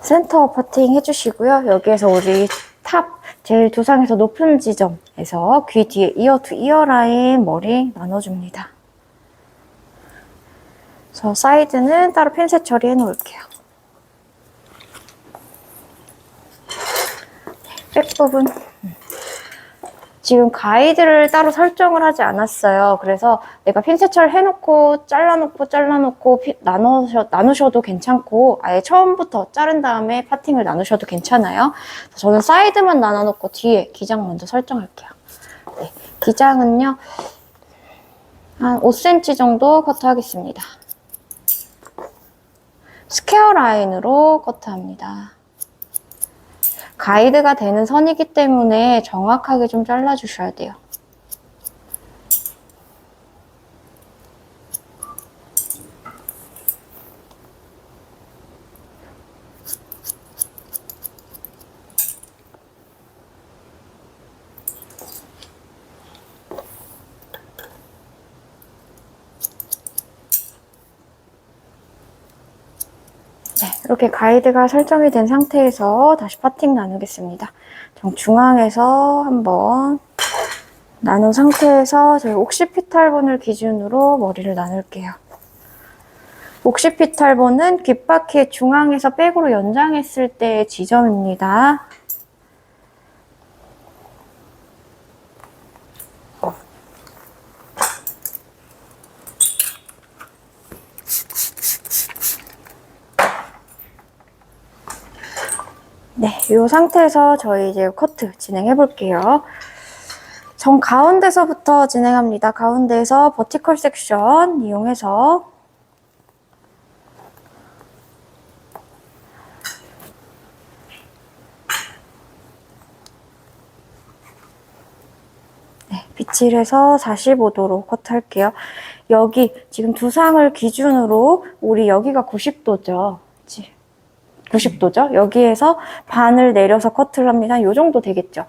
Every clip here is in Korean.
센터 퍼팅 해주시고요. 여기에서 우리 탑 제일 두상에서 높은 지점에서 귀 뒤에 이어 투 이어 라인 머리 나눠줍니다. 그래서 사이드는 따로 핀셋 처리해 놓을게요. 백 부분. 지금 가이드를 따로 설정을 하지 않았어요. 그래서 내가 핀셋처를 해놓고 잘라놓고 나누셔도 괜찮고 아예 처음부터 자른 다음에 파팅을 나누셔도 괜찮아요. 저는 사이드만 나눠놓고 뒤에 기장 먼저 설정할게요. 네, 기장은요 한 5cm 정도 커트하겠습니다. 스퀘어 라인으로 커트합니다. 가이드가 되는 선이기 때문에 정확하게 좀 잘라주셔야 돼요. 네, 이렇게 가이드가 설정이 된 상태에서 다시 파팅 나누겠습니다. 중앙에서 한번 나눈 상태에서 저희 옥시피탈본을 기준으로 머리를 나눌게요. 옥시피탈본은 귓바퀴 중앙에서 백으로 연장했을 때의 지점입니다. 네, 이 상태에서 저희 이제 커트 진행해 볼게요. 정 가운데서부터 진행합니다. 가운데에서 버티컬 섹션 이용해서 네, 빗질해서 45도로 커트할게요. 여기 지금 두상을 기준으로 우리 여기가 90도죠. 90도죠? 여기에서 반을 내려서 커트를 합니다. 이 정도 되겠죠?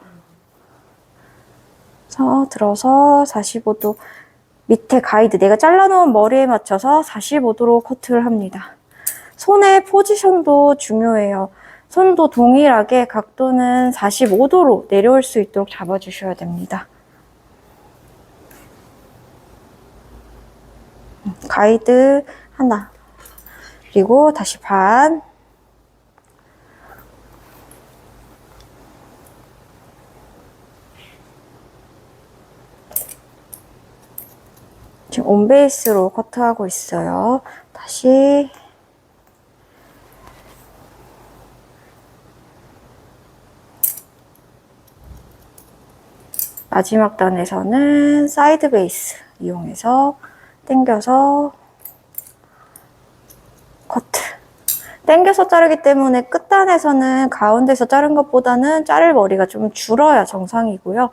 그래서 들어서 45도 밑에 가이드 내가 잘라놓은 머리에 맞춰서 45도로 커트를 합니다. 손의 포지션도 중요해요. 손도 동일하게 각도는 45도로 내려올 수 있도록 잡아주셔야 됩니다. 가이드 하나 그리고 다시 반 지금 온베이스로 커트하고 있어요. 다시 마지막 단에서는 사이드 베이스 이용해서 당겨서 커트. 당겨서 자르기 때문에 끝단에서는 가운데서 자른 것보다는 자를 머리가 좀 줄어야 정상이고요.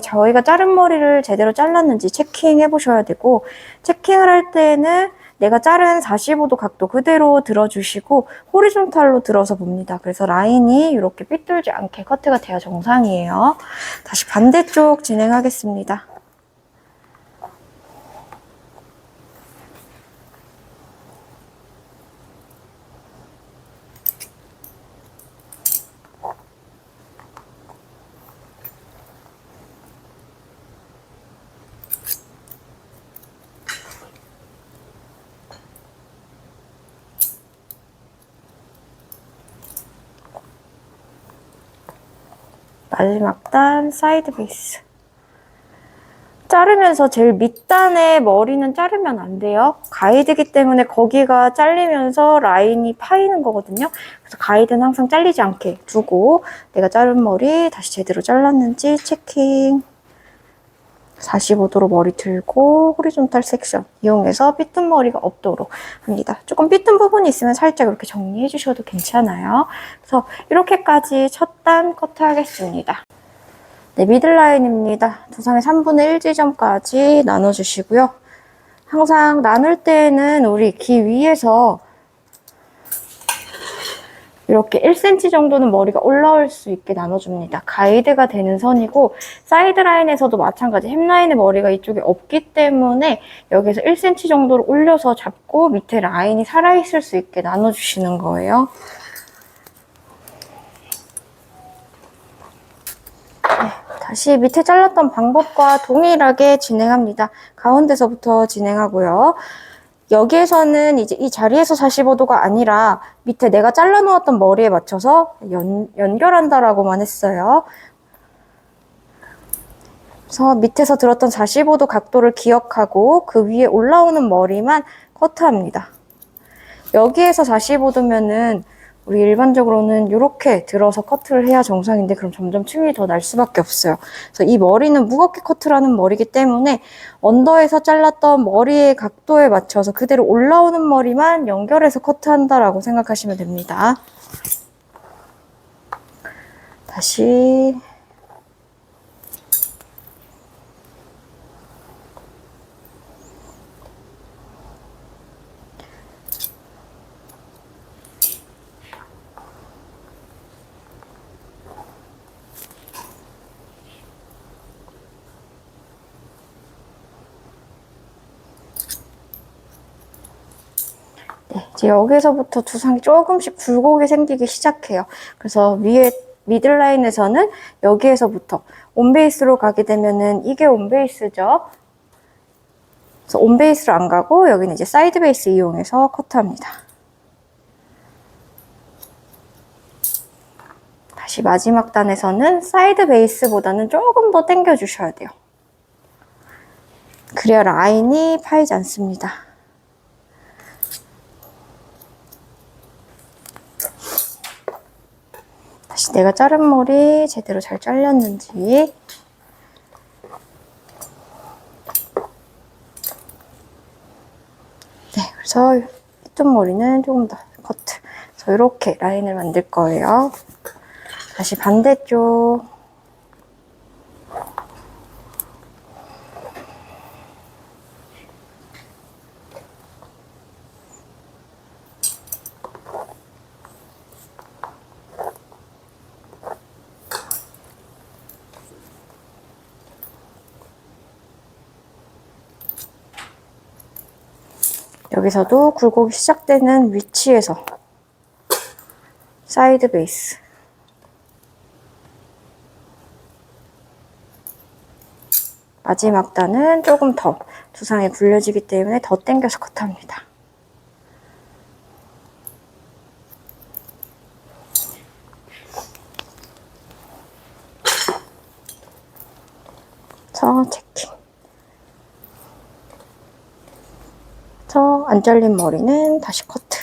저희가 자른 머리를 제대로 잘랐는지 체킹해 보셔야 되고, 체킹을 할 때는 내가 자른 45도 각도 그대로 들어주시고 호리존탈로 들어서 봅니다. 그래서 라인이 이렇게 삐뚤지 않게 커트가 돼야 정상이에요. 다시 반대쪽 진행하겠습니다. 마지막 단 사이드 베이스. 자르면서 제일 밑단의 머리는 자르면 안 돼요. 가이드기 때문에 거기가 잘리면서 라인이 파이는 거거든요. 그래서 가이드는 항상 잘리지 않게 두고 내가 자른 머리 다시 제대로 잘랐는지 체킹. 45도로 머리 들고 호리존탈 섹션 이용해서 삐뚤 머리가 없도록 합니다. 조금 삐뚤 부분이 있으면 살짝 이렇게 정리해 주셔도 괜찮아요. 그래서 이렇게까지 첫 단 커트 하겠습니다. 네, 미들라인입니다. 두상의 3분의 1 지점까지 나눠주시고요. 항상 나눌 때에는 우리 귀 위에서 이렇게 1cm 정도는 머리가 올라올 수 있게 나눠줍니다. 가이드가 되는 선이고 사이드 라인에서도 마찬가지 햄라인의 머리가 이쪽에 없기 때문에 여기서 1cm 정도를 올려서 잡고 밑에 라인이 살아있을 수 있게 나눠주시는 거예요. 다시 밑에 잘랐던 방법과 동일하게 진행합니다. 가운데서부터 진행하고요. 여기에서는 이제 이 자리에서 45도가 아니라 밑에 내가 잘라놓았던 머리에 맞춰서 연결한다라고만 했어요. 그래서 밑에서 들었던 45도 각도를 기억하고 그 위에 올라오는 머리만 커트합니다. 여기에서 45도면은 우리 일반적으로는 이렇게 들어서 커트를 해야 정상인데 그럼 점점 층이 더 날 수밖에 없어요. 그래서 이 머리는 무겁게 커트를 하는 머리이기 때문에 언더에서 잘랐던 머리의 각도에 맞춰서 그대로 올라오는 머리만 연결해서 커트한다라고 생각하시면 됩니다. 다시 이제 여기서부터 두상이 조금씩 굴곡이 생기기 시작해요. 그래서 위에 미들라인에서는 여기에서부터 온베이스로 가게 되면은 이게 온베이스죠. 그래서 온베이스로 안 가고 여기는 이제 사이드 베이스 이용해서 커트합니다. 다시 마지막 단에서는 사이드 베이스보다는 조금 더 당겨 주셔야 돼요. 그래야 라인이 파이지 않습니다. 다시 내가 자른 머리 제대로 잘 잘렸는지. 네, 그래서 이쪽 머리는 조금 더 커트. 그래서 이렇게 라인을 만들 거예요. 다시 반대쪽. 여기서도 굴곡이 시작되는 위치에서 사이드 베이스. 마지막 단은 조금 더 두상이 굴려지기 때문에 더 당겨서 커트합니다. 저 체킹. 저 안 잘린 머리는 다시 커트.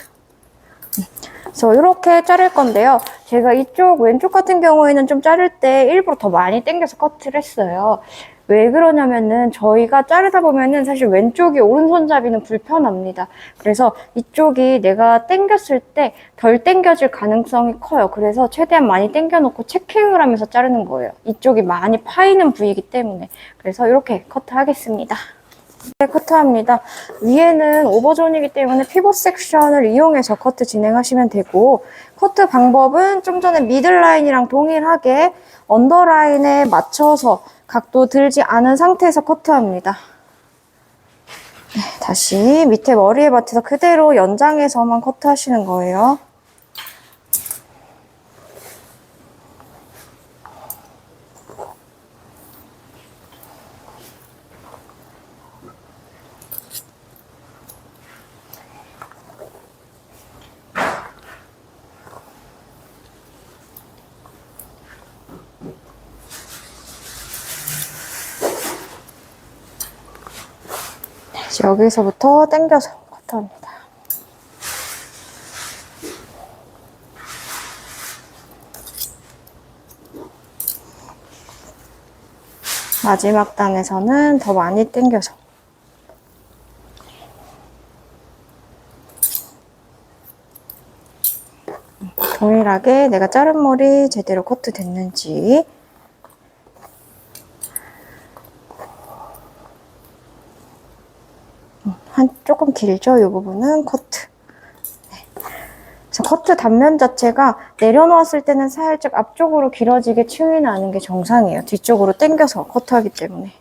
그래서 이렇게 자를 건데요. 제가 이쪽 왼쪽 같은 경우에는 좀 자를 때 일부러 더 많이 당겨서 커트를 했어요. 왜 그러냐면은 저희가 자르다 보면은 사실 왼쪽이 오른손잡이는 불편합니다. 그래서 이쪽이 내가 당겼을 때 덜 당겨질 가능성이 커요. 그래서 최대한 많이 당겨놓고 체킹을 하면서 자르는 거예요. 이쪽이 많이 파이는 부위이기 때문에. 그래서 이렇게 커트하겠습니다. 네, 커트합니다. 위에는 오버존이기 때문에 피벗 섹션을 이용해서 커트 진행하시면 되고, 커트 방법은 좀 전에 미들라인이랑 동일하게 언더라인에 맞춰서 각도 들지 않은 상태에서 커트합니다. 네, 다시 밑에 머리에 맞춰서 그대로 연장해서만 커트하시는 거예요. 여기서부터 당겨서 커트합니다. 마지막 단에서는 더 많이 당겨서. 동일하게 내가 자른 머리 제대로 커트 됐는지. 조금 길죠? 이 부분은 커트. 네. 그래서 커트 단면 자체가 내려놓았을 때는 살짝 앞쪽으로 길어지게 층이 나는 게 정상이에요. 뒤쪽으로 당겨서 커트하기 때문에.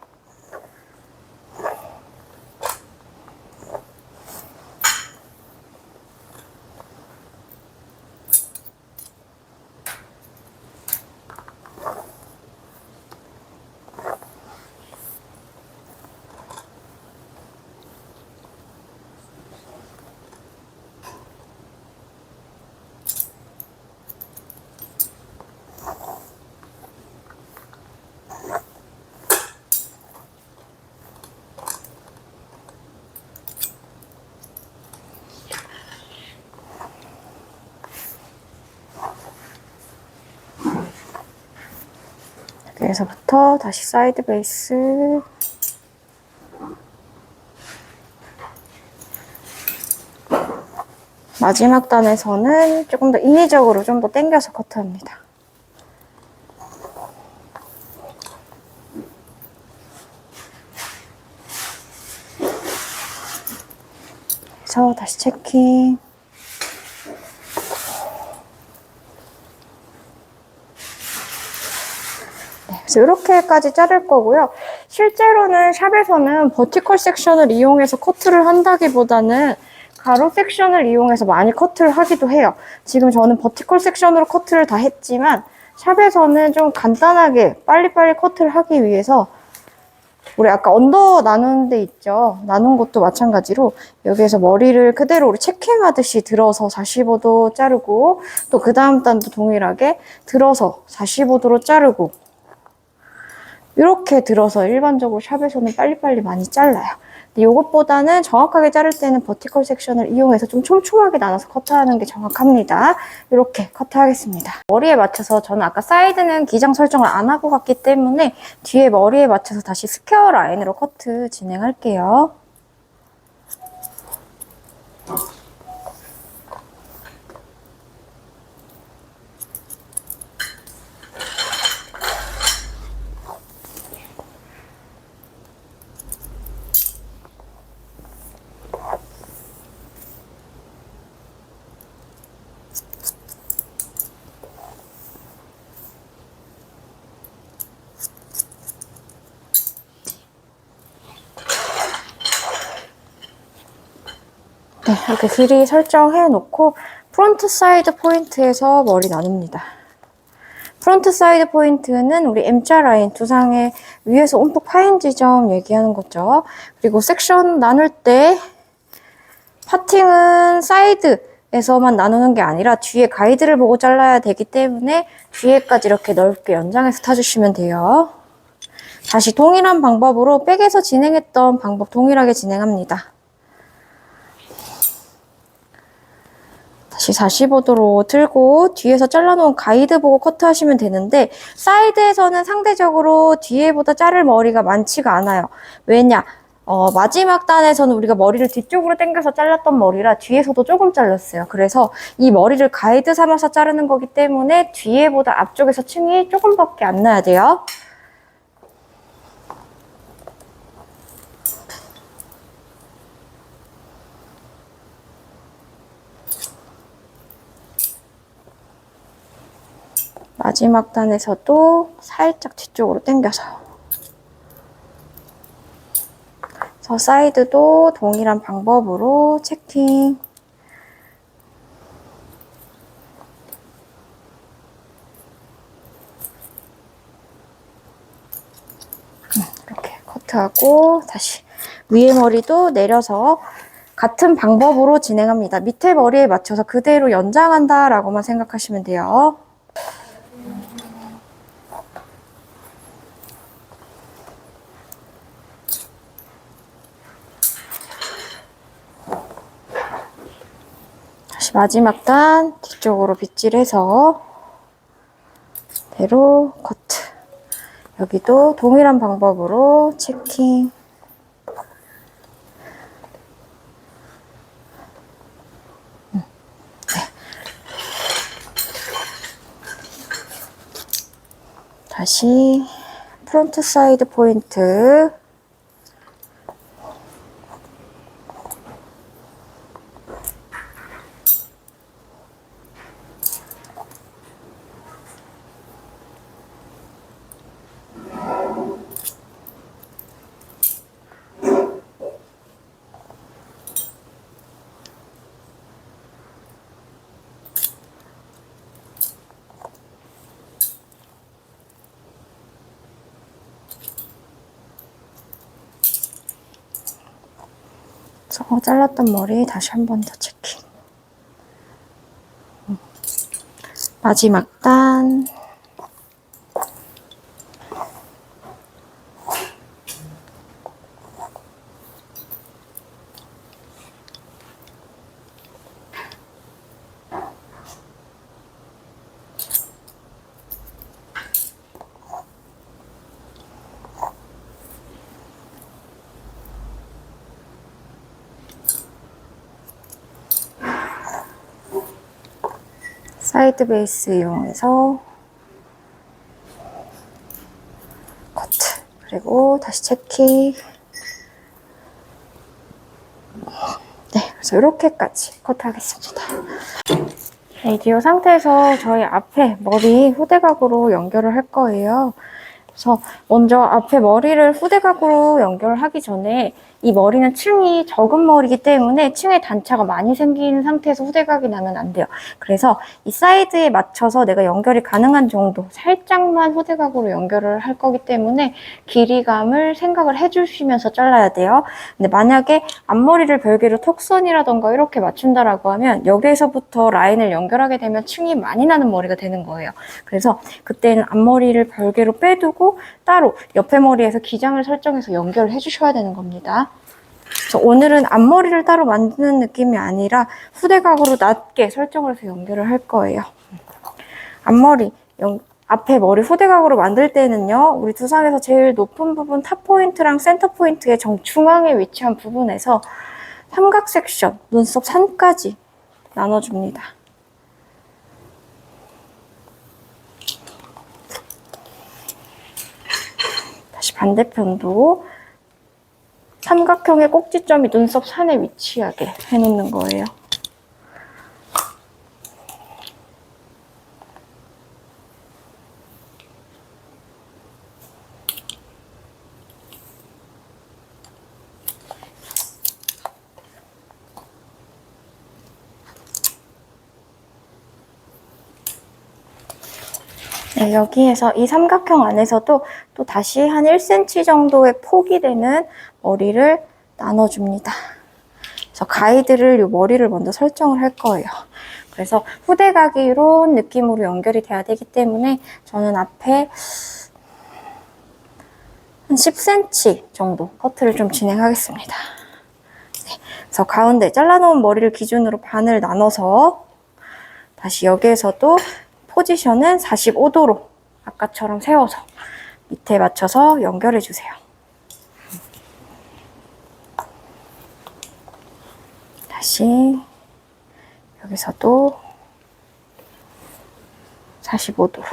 여기서부터 다시 사이드 베이스. 마지막 단에서는 조금 더 인위적으로 좀 더 당겨서 커트합니다. 그래서 다시 체킹. 그래서 이렇게까지 자를 거고요. 실제로는 샵에서는 버티컬 섹션을 이용해서 커트를 한다기보다는 가로 섹션을 이용해서 많이 커트를 하기도 해요. 지금 저는 버티컬 섹션으로 커트를 다 했지만 샵에서는 좀 간단하게 빨리빨리 커트를 하기 위해서 우리 아까 언더 나눈 데 있죠? 나눈 것도 마찬가지로 여기에서 머리를 그대로 우리 체킹하듯이 들어서 45도 자르고 또 그 다음 단도 동일하게 들어서 45도로 자르고 이렇게 들어서 일반적으로 샵에서는 빨리빨리 많이 잘라요. 근데 이것보다는 정확하게 자를 때는 버티컬 섹션을 이용해서 좀 촘촘하게 나눠서 커트하는 게 정확합니다. 이렇게 커트하겠습니다. 머리에 맞춰서 저는 아까 사이드는 기장 설정을 안 하고 갔기 때문에 뒤에 머리에 맞춰서 다시 스퀘어 라인으로 커트 진행할게요. 네, 이렇게 길이 설정해 놓고 프론트 사이드 포인트에서 머리 나눕니다. 프론트 사이드 포인트는 우리 M자 라인 두상의 위에서 움푹 파인 지점 얘기하는 거죠. 그리고 섹션 나눌 때 파팅은 사이드에서만 나누는 게 아니라 뒤에 가이드를 보고 잘라야 되기 때문에 뒤에까지 이렇게 넓게 연장해서 타주시면 돼요. 다시 동일한 방법으로 백에서 진행했던 방법 동일하게 진행합니다. 다시 45도로 틀고 뒤에서 잘라놓은 가이드 보고 커트하시면 되는데 사이드에서는 상대적으로 뒤에보다 자를 머리가 많지가 않아요. 왜냐? 마지막 단에서는 우리가 머리를 뒤쪽으로 당겨서 잘랐던 머리라 뒤에서도 조금 잘랐어요. 그래서 이 머리를 가이드 삼아서 자르는 거기 때문에 뒤에보다 앞쪽에서 층이 조금밖에 안 나야 돼요. 마지막 단에서도 살짝 뒤쪽으로 당겨서. 그래서 사이드도 동일한 방법으로 체킹. 이렇게 커트하고 다시 위에 머리도 내려서 같은 방법으로 진행합니다. 밑에 머리에 맞춰서 그대로 연장한다라고만 생각하시면 돼요. 다시 마지막 단 뒤쪽으로 빗질해서 대로 커트. 여기도 동일한 방법으로 체킹. 네. 다시 프론트 사이드 포인트. 잘랐던 머리 다시 한 번 더 체킹. 마지막 단. 사이드 베이스 이용해서 커트, 그리고 다시 체킹. 네, 그래서 이렇게까지 커트하겠습니다. 네, 이 상태에서 저희 앞에 머리 후대각으로 연결을 할 거예요. 그래서 먼저 앞에 머리를 후대각으로 연결하기 전에 이 머리는 층이 적은 머리이기 때문에 층의 단차가 많이 생긴 상태에서 후대각이 나면 안 돼요. 그래서 이 사이드에 맞춰서 내가 연결이 가능한 정도 살짝만 후대각으로 연결을 할 거기 때문에 길이감을 생각을 해주시면서 잘라야 돼요. 근데 만약에 앞머리를 별개로 턱선이라던가 이렇게 맞춘다라고 하면 여기에서부터 라인을 연결하게 되면 층이 많이 나는 머리가 되는 거예요. 그래서 그때는 앞머리를 별개로 빼두고 따로 옆에 머리에서 기장을 설정해서 연결을 해주셔야 되는 겁니다. 그래서 오늘은 앞머리를 따로 만드는 느낌이 아니라 후대각으로 낮게 설정을 해서 연결을 할 거예요. 앞머리, 앞에 머리 후대각으로 만들 때는요, 우리 두상에서 제일 높은 부분 탑 포인트랑 센터 포인트의 정중앙에 위치한 부분에서 삼각 섹션, 눈썹 산까지 나눠줍니다. 다시 반대편도 삼각형의 꼭지점이 눈썹 산에 위치하게 해놓는 거예요. 네, 여기에서 이 삼각형 안에서도 또 다시 한 1cm 정도의 폭이 되는 머리를 나눠줍니다. 그래서 가이드를 이 머리를 먼저 설정을 할 거예요. 그래서 후대각이 이런 느낌으로 연결이 돼야 되기 때문에 저는 앞에 한 10cm 정도 커트를 좀 진행하겠습니다. 네, 그래서 가운데 잘라놓은 머리를 기준으로 반을 나눠서 다시 여기에서도 포지션은 45도로 아까처럼 세워서 밑에 맞춰서 연결해주세요. 다시 여기서도 45도로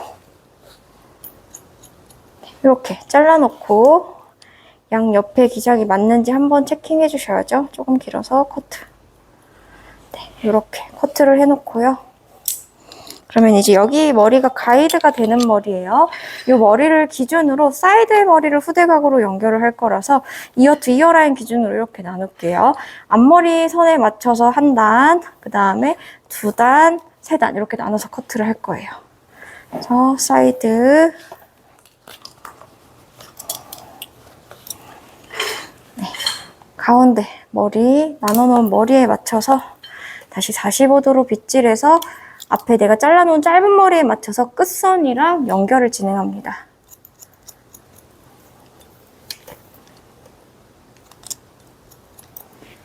이렇게 잘라놓고 양 옆에 기장이 맞는지 한번 체킹해 주셔야죠. 조금 길어서 커트. 네, 이렇게 커트를 해놓고요. 그러면 이제 여기 머리가 가이드가 되는 머리예요. 이 머리를 기준으로 사이드 머리를 후대각으로 연결을 할 거라서 이어 투 이어 라인 기준으로 이렇게 나눌게요. 앞머리 선에 맞춰서 한 단, 그 다음에 두 단, 세 단 이렇게 나눠서 커트를 할 거예요. 그래서 사이드, 네, 가운데 머리 나눠놓은 머리에 맞춰서 다시 45도로 빗질해서 앞에 내가 잘라놓은 짧은 머리에 맞춰서 끝선이랑 연결을 진행합니다.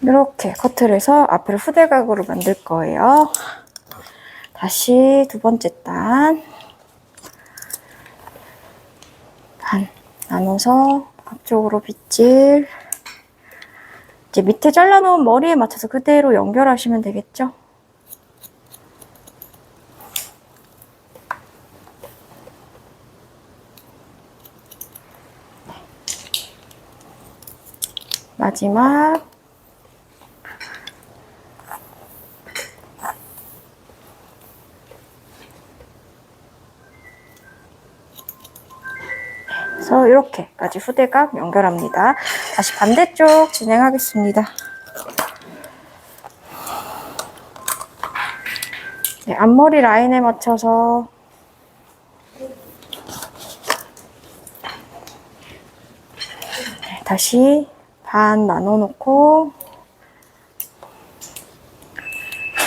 이렇게 커트를 해서 앞을 후대각으로 만들 거예요. 다시 두 번째 단 나눠서 앞쪽으로 빗질. 이제 밑에 잘라놓은 머리에 맞춰서 그대로 연결하시면 되겠죠? 마지막 그래서 이렇게까지 후대각 연결합니다. 다시 반대쪽 진행하겠습니다. 네, 앞머리 라인에 맞춰서 네, 다시 반 나눠놓고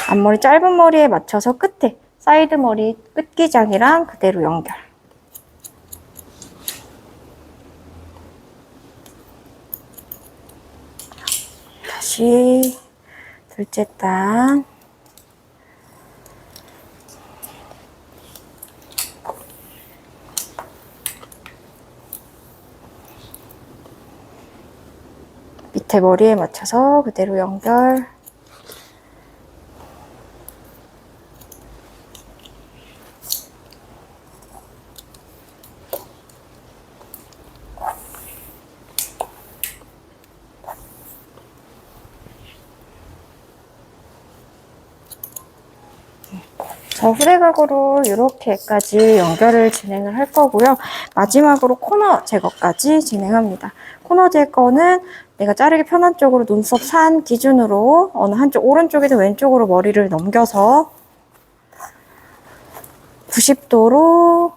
앞머리 짧은 머리에 맞춰서 끝에 사이드 머리 끝기장이랑 그대로 연결. 다시 둘째 단 밑에 머리에 맞춰서 그대로 연결. 그래서 후대각으로 이렇게까지 연결을 진행을 할 거고요. 마지막으로 코너 제거까지 진행합니다. 코너 제거는 내가 자르기 편한 쪽으로 눈썹 산 기준으로 어느 한쪽 오른쪽에서 왼쪽으로 머리를 넘겨서 90도로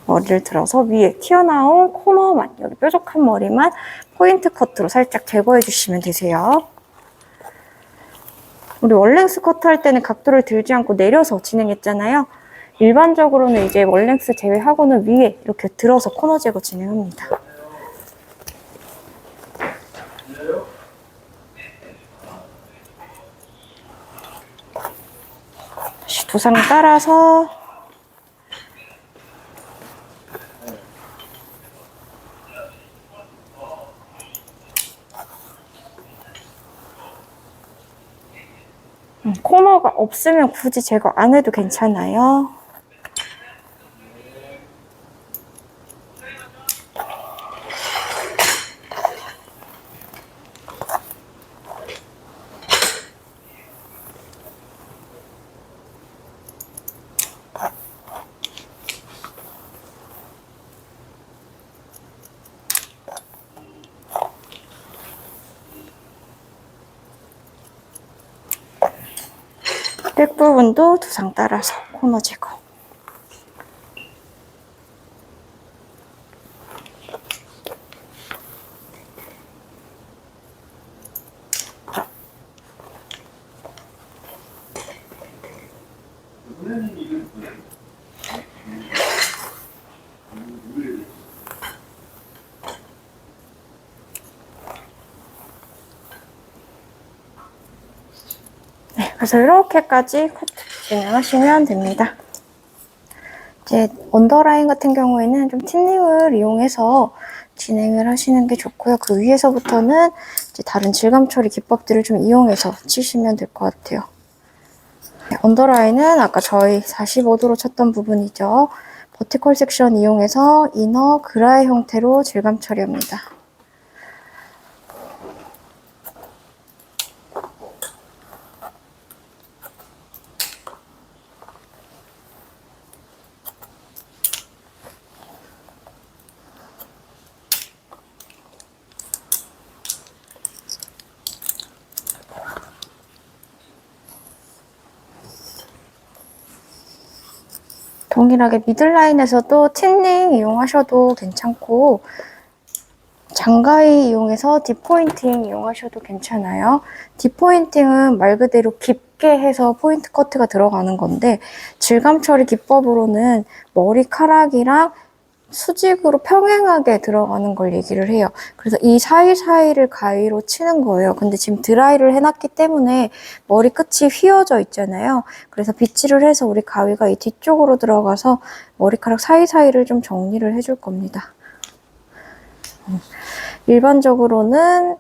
머리를 들어서 위에 튀어나온 코너만, 여기 뾰족한 머리만 포인트 커트로 살짝 제거해 주시면 되세요. 우리 원랭스 커트 할 때는 각도를 들지 않고 내려서 진행했잖아요. 일반적으로는 이제 원랭스 제외하고는 위에 이렇게 들어서 코너 제거 진행합니다. 다시 두상 따라서 코너가 없으면 굳이 제거 안 해도 괜찮아요. 백 부분도 두상 따라서 코너 제거. 네, 그래서 이렇게까지 커트 진행하시면 됩니다. 이제 언더라인 같은 경우에는 좀 틴닝을 이용해서 진행을 하시는 게 좋고요. 그 위에서부터는 이제 다른 질감 처리 기법들을 좀 이용해서 치시면 될 것 같아요. 네, 언더라인은 아까 저희 45도로 쳤던 부분이죠. 버티컬 섹션 이용해서 이너 그라의 형태로 질감 처리합니다. 동일하게 미들라인에서도 틴닝 이용하셔도 괜찮고 장가위 이용해서 딥포인팅 이용하셔도 괜찮아요. 딥포인팅은 말 그대로 깊게 해서 포인트 커트가 들어가는 건데 질감 처리 기법으로는 머리카락이랑 수직으로 평행하게 들어가는 걸 얘기를 해요. 그래서 이 사이사이를 가위로 치는 거예요. 근데 지금 드라이를 해놨기 때문에 머리 끝이 휘어져 있잖아요. 그래서 빗질을 해서 우리 가위가 이 뒤쪽으로 들어가서 머리카락 사이사이를 좀 정리를 해줄 겁니다. 일반적으로는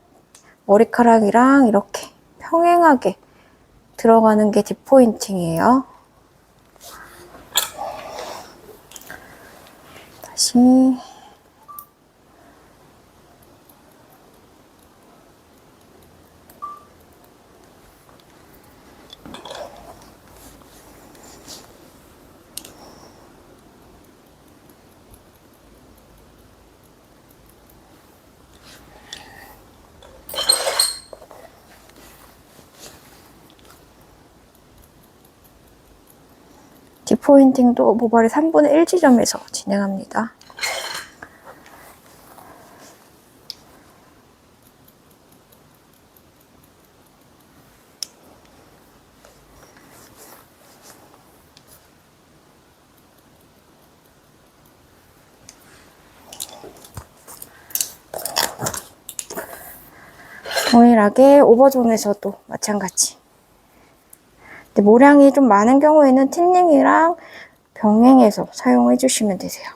머리카락이랑 이렇게 평행하게 들어가는 게 딥포인팅이에요. 다시 딥포인팅도 모발의 3분의 1 지점에서 진행합니다. 동일하게 오버존에서도 마찬가지. 근데 모량이 좀 많은 경우에는 틴닝이랑 병행해서 사용해 주시면 되세요.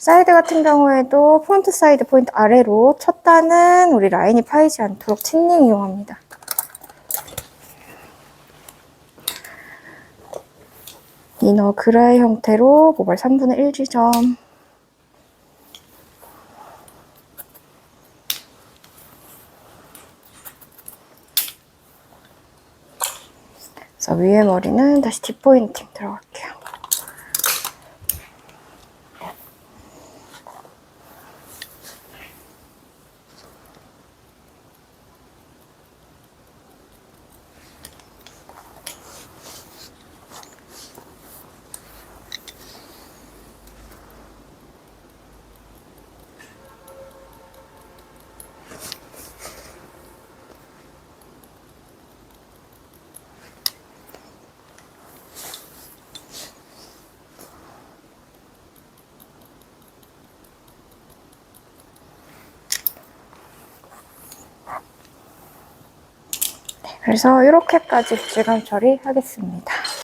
사이드 같은 경우에도 프론트 사이드 포인트 아래로 첫 단은 우리 라인이 파이지 않도록 틴닝 이용합니다. 이너 그라이 형태로 모발 3분의 1 지점. 그래서 위에 머리는 다시 뒷포인팅 들어갈게요. 그래서 이렇게까지 질감 처리하겠습니다.